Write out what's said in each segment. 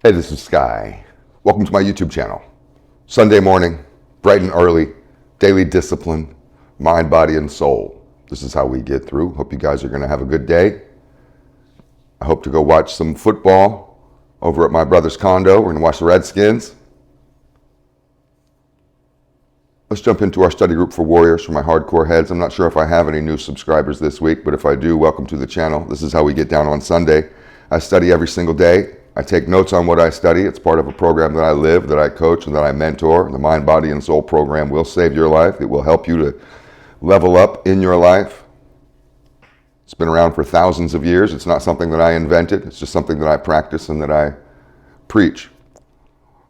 Hey, this is Sky. Welcome to my YouTube channel. Sunday morning, bright and early, daily discipline, mind, body, and soul. This is how we get through. Hope you guys are going to have a good day. I hope to go watch some football over at my brother's condo. We're going to watch the Redskins. Let's jump into our study group for warriors for my hardcore heads. I'm not sure if I have any new subscribers this week, but if I do, welcome to the channel. This is how we get down on Sunday. I study every single day. I take notes on what I study. It's part of a program that I live, that I coach, and that I mentor. The Mind, Body, and Soul program will save your life. It will help you to level up in your life. It's been around for thousands of years. It's not something that I invented. It's just something that I practice and that I preach.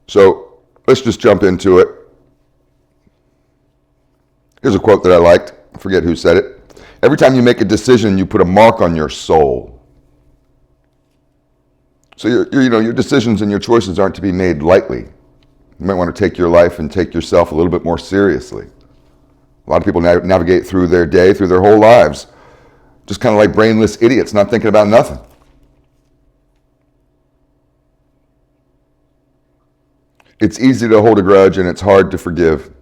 So let's just jump into it. Here's a quote that I liked. I forget who said it. Every time you make a decision, you put a mark on your soul. So your decisions and your choices aren't to be made lightly. You might want to take your life and take yourself a little bit more seriously. A lot of people navigate through their day, through their whole lives, just kind of like brainless idiots, not thinking about nothing. It's easy to hold a grudge and it's hard to forgive.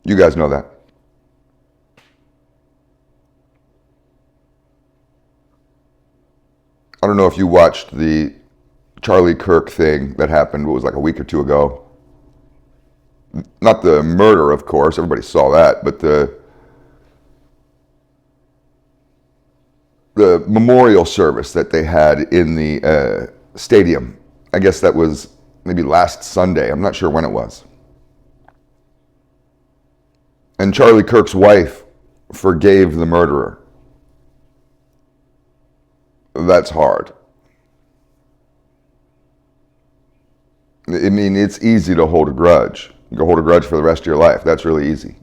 You guys know that. I don't know if you watched the Charlie Kirk thing that happened, it was like a week or two ago. Not the murder, of course, everybody saw that, but the memorial service that they had in the stadium. I guess that was maybe last Sunday. I'm not sure when it was. And Charlie Kirk's wife forgave the murderer. That's hard. I mean, it's easy to hold a grudge. You can hold a grudge for the rest of your life. That's really easy.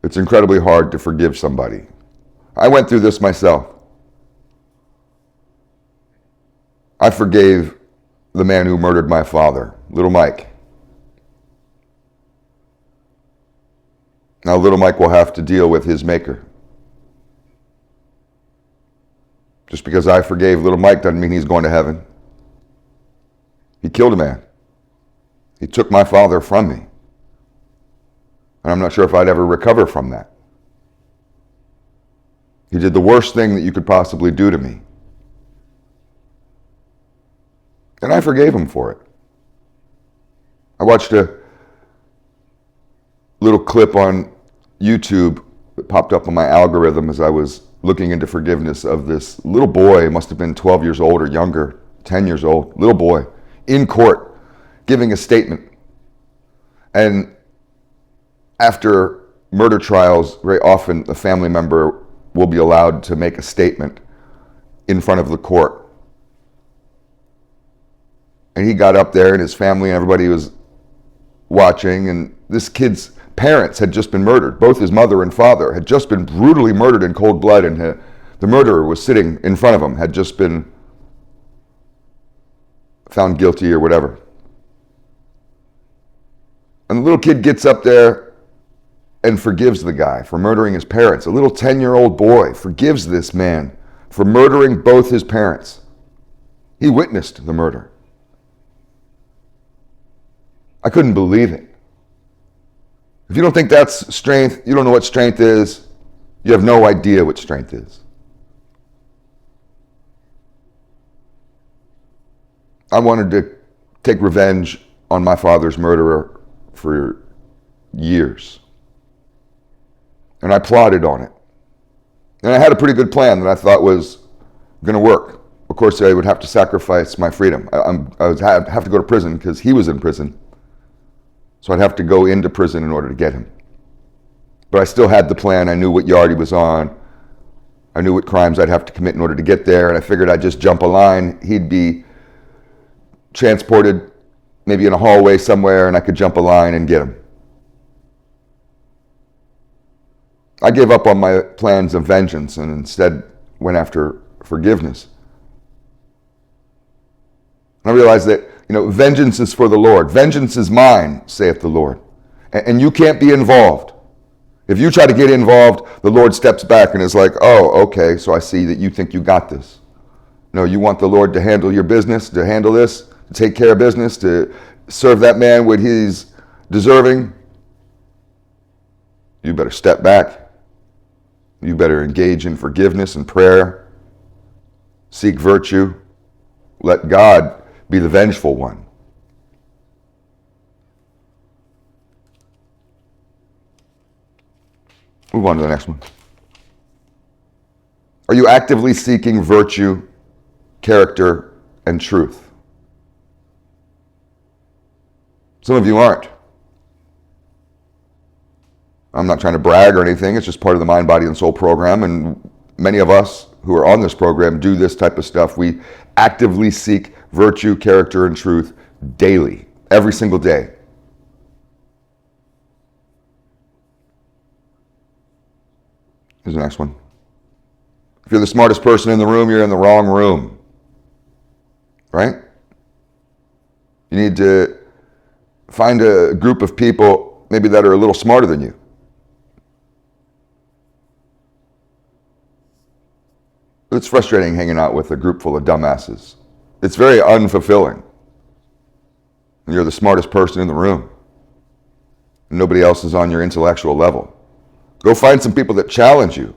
It's incredibly hard to forgive somebody. I went through this myself. I forgave the man who murdered my father, Little Mike. Now, Little Mike will have to deal with his maker. Just because I forgave Little Mike doesn't mean he's going to heaven. He killed a man. He took my father from me. And I'm not sure if I'd ever recover from that. He did the worst thing that you could possibly do to me. And I forgave him for it. I watched a little clip on YouTube that popped up on my algorithm as I was looking into forgiveness of this little boy, must have been 12 years old or younger, 10 years old, little boy, in court, giving a statement. And after murder trials, very often a family member will be allowed to make a statement in front of the court. And he got up there and his family and everybody was watching, and this kid's parents had just been murdered. Both his mother and father had just been brutally murdered in cold blood, and the murderer was sitting in front of him, had just been found guilty or whatever. And the little kid gets up there and forgives the guy for murdering his parents. A little 10-year-old boy forgives this man for murdering both his parents. He witnessed the murder. I couldn't believe it. If you don't think that's strength, you don't know what strength is, you have no idea what strength is. I wanted to take revenge on my father's murderer for years. And I plotted on it. And I had a pretty good plan that I thought was going to work. Of course, I would have to sacrifice my freedom. I would have to go to prison because he was in prison. So I'd have to go into prison in order to get him. But I still had the plan. I knew what yard he was on. I knew what crimes I'd have to commit in order to get there. And I figured I'd just jump a line. He'd be transported maybe in a hallway somewhere, and I could jump a line and get him. I gave up on my plans of vengeance and instead went after forgiveness. And I realized that vengeance is for the Lord. Vengeance is mine, saith the Lord. And you can't be involved. If you try to get involved, the Lord steps back and is like, oh, okay, so I see that you think you got this. No, you want the Lord to handle your business, to handle this, to take care of business, to serve that man what he's deserving. You better step back. You better engage in forgiveness and prayer. Seek virtue. Let God be the vengeful one. Move on to the next one. Are you actively seeking virtue, character, and truth? Some of you aren't. I'm not trying to brag or anything. It's just part of the Mind, Body, and Soul program. And many of us who are on this program do this type of stuff. We actively seek virtue, character, and truth daily, every single day. Here's the next one. If you're the smartest person in the room, you're in the wrong room. Right? You need to find a group of people maybe that are a little smarter than you. It's frustrating hanging out with a group full of dumbasses. It's very unfulfilling. You're the smartest person in the room. Nobody else is on your intellectual level. Go find some people that challenge you.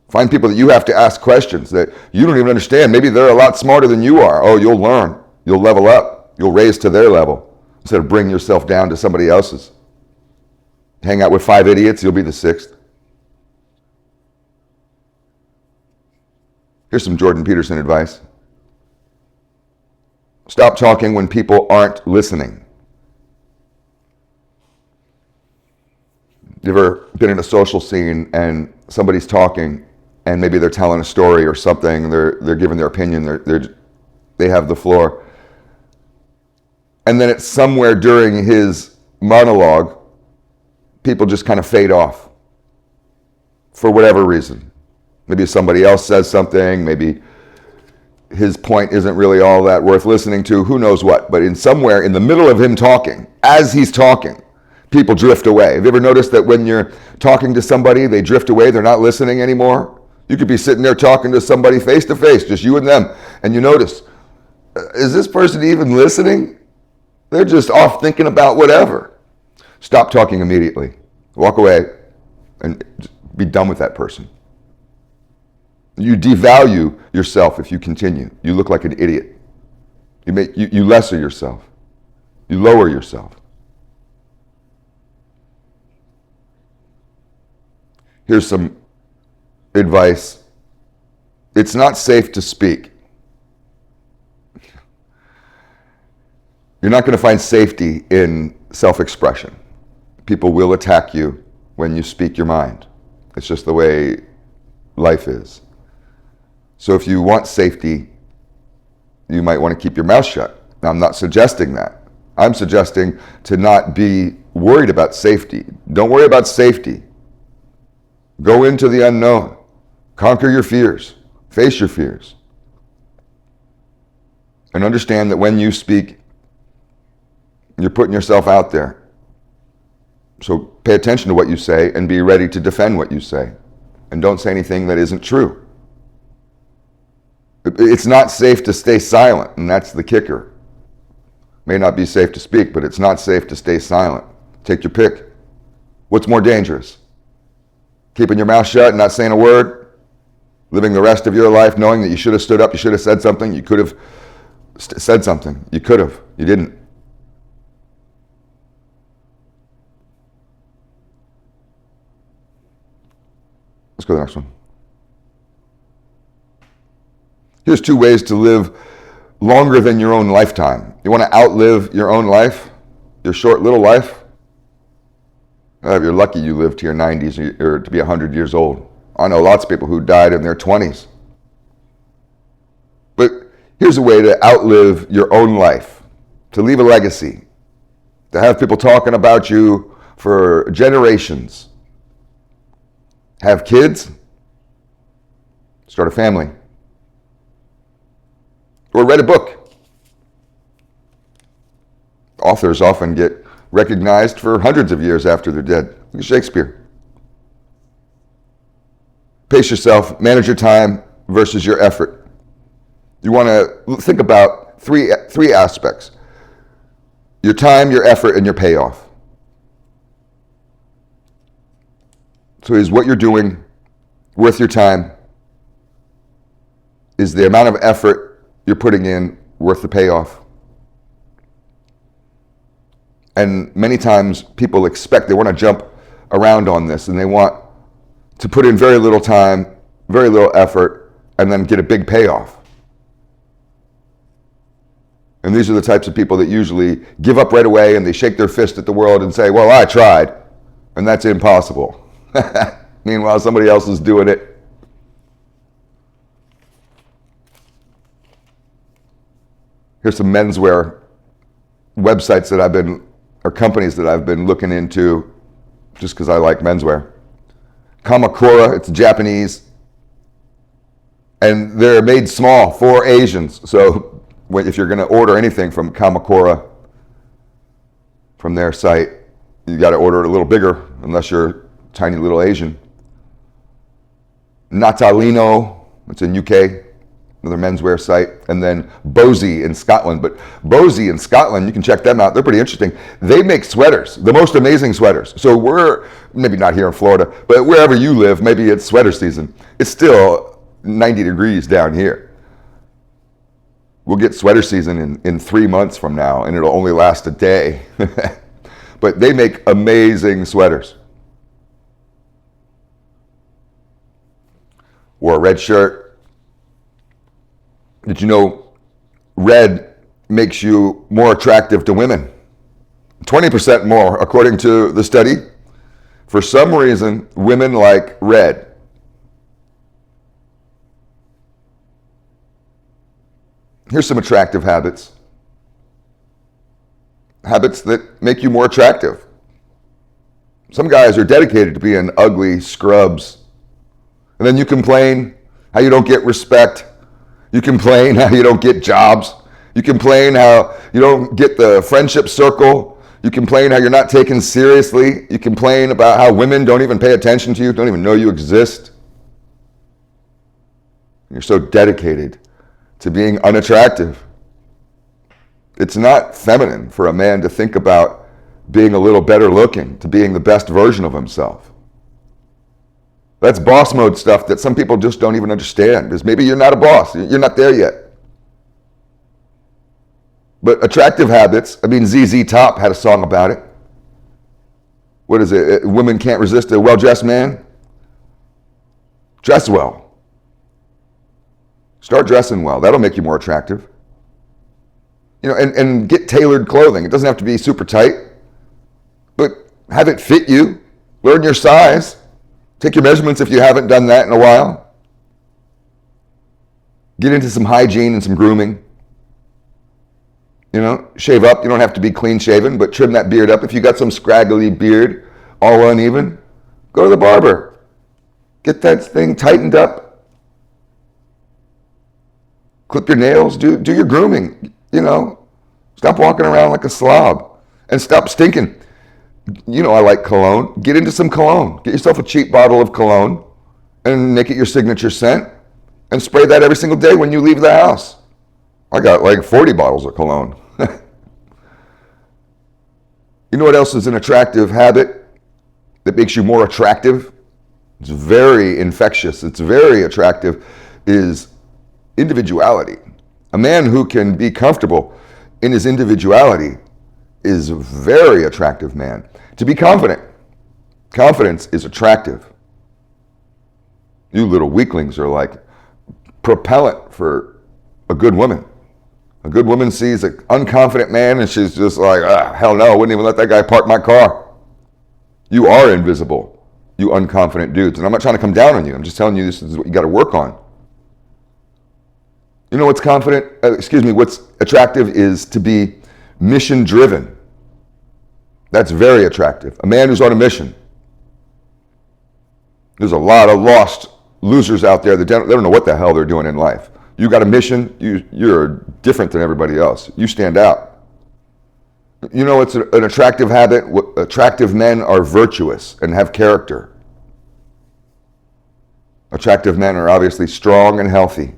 Find people that you have to ask questions that you don't even understand. Maybe they're a lot smarter than you are. Oh, you'll learn. You'll level up. You'll raise to their level instead of bring yourself down to somebody else's. Hang out with 5 idiots, you'll be the 6th. Here's some Jordan Peterson advice. Stop talking when people aren't listening. You ever been in a social scene and somebody's talking and maybe they're telling a story or something, they're giving their opinion, they have the floor. And then it's somewhere during his monologue, people just kind of fade off for whatever reason. Maybe somebody else says something, maybe his point isn't really all that worth listening to, who knows what. But in somewhere in the middle of him talking, as he's talking, people drift away. Have you ever noticed that when you're talking to somebody, they drift away, they're not listening anymore? You could be sitting there talking to somebody face to face, just you and them, and you notice, is this person even listening? They're just off thinking about whatever. Stop talking immediately. Walk away and be done with that person. You devalue yourself if you continue. You look like an idiot. You lesser yourself. You lower yourself. Here's some advice. It's not safe to speak. You're not going to find safety in self-expression. People will attack you when you speak your mind. It's just the way life is. So if you want safety, you might want to keep your mouth shut. Now, I'm not suggesting that. I'm suggesting to not be worried about safety. Don't worry about safety. Go into the unknown. Conquer your fears. Face your fears. And understand that when you speak, you're putting yourself out there. So pay attention to what you say and be ready to defend what you say. And don't say anything that isn't true. It's not safe to stay silent, and that's the kicker. May not be safe to speak, but it's not safe to stay silent. Take your pick. What's more dangerous? Keeping your mouth shut and not saying a word? Living the rest of your life knowing that you should have stood up, you should have said something, you could have said something. You could have. You didn't. Let's go to the next one. Here's 2 ways to live longer than your own lifetime. You want to outlive your own life, your short little life? If you're lucky you live to your 90s or to be 100 years old. I know lots of people who died in their 20s. But here's a way to outlive your own life, to leave a legacy, to have people talking about you for generations. Have kids, start a family. Or read a book. Authors often get recognized for hundreds of years after they're dead. Look at Shakespeare. Pace yourself, manage your time versus your effort. You want to think about three aspects: your time, your effort, and your payoff. So is what you're doing worth your time? Is the amount of effort you're putting in worth the payoff? And many times people they want to jump around on this, and they want to put in very little time, very little effort, and then get a big payoff. And these are the types of people that usually give up right away, and they shake their fist at the world and say, well, I tried, and that's impossible. Meanwhile, somebody else is doing it. Here's some menswear websites or companies that I've been looking into just because I like menswear. Kamakura, it's Japanese, and they're made small for Asians. So if you're going to order anything from Kamakura, from their site, you got to order it a little bigger, unless you're tiny little Asian. Natalino, it's in UK, another menswear site, and then Bosey in Scotland. But Bosey in Scotland, you can check them out. They're pretty interesting. They make sweaters, the most amazing sweaters. So we're, maybe not here in Florida, but wherever you live, maybe it's sweater season. It's still 90 degrees down here. We'll get sweater season in 3 months from now, and it'll only last a day. But they make amazing sweaters. Wore a red shirt. Did you know red makes you more attractive to women? 20% more, according to the study. For some reason, women like red. Here's some attractive habits. Habits that make you more attractive. Some guys are dedicated to being ugly scrubs. And then you complain how you don't get respect. You complain how you don't get jobs. You complain how you don't get the friendship circle. You complain how you're not taken seriously. You complain about how women don't even pay attention to you, don't even know you exist. You're so dedicated to being unattractive. It's not feminine for a man to think about being a little better looking, to being the best version of himself. That's boss mode stuff that some people just don't even understand, because maybe you're not a boss. You're not there yet. But attractive habits, ZZ Top had a song about it. What is it? Women can't resist a well-dressed man. Dress well. Start dressing well. That'll make you more attractive. And get tailored clothing. It doesn't have to be super tight, but have it fit you. Learn your size. Take your measurements if you haven't done that in a while. Get into some hygiene and some grooming. Shave up. You don't have to be clean shaven, but trim that beard up. If you got some scraggly beard, all uneven, go to the barber. Get that thing tightened up. Clip your nails. Do your grooming. Stop walking around like a slob and stop stinking. I like cologne. Get into some cologne. Get yourself a cheap bottle of cologne and make it your signature scent and spray that every single day when you leave the house. I got like 40 bottles of cologne. You know what else is an attractive habit that makes you more attractive? It's very infectious. It's very attractive, is individuality. A man who can be comfortable in his individuality is a very attractive man. To be confident. Confidence is attractive. You little weaklings are like propellant for a good woman. A good woman sees an unconfident man and she's just like, hell no, I wouldn't even let that guy park my car. You are invisible, you unconfident dudes. And I'm not trying to come down on you. I'm just telling you this is what you got to work on. You know what's what's attractive is to be mission driven. That's very attractive. A man who's on a mission. There's a lot of lost losers out there that they don't know what the hell they're doing in life. You got a mission, you're different than everybody else. You stand out. You know it's an attractive habit? Attractive men are virtuous and have character. Attractive men are obviously strong and healthy.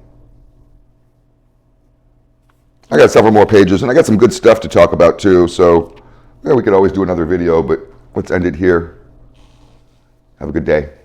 I got several more pages, and I got some good stuff to talk about too. So, yeah, we could always do another video, but let's end it here. Have a good day.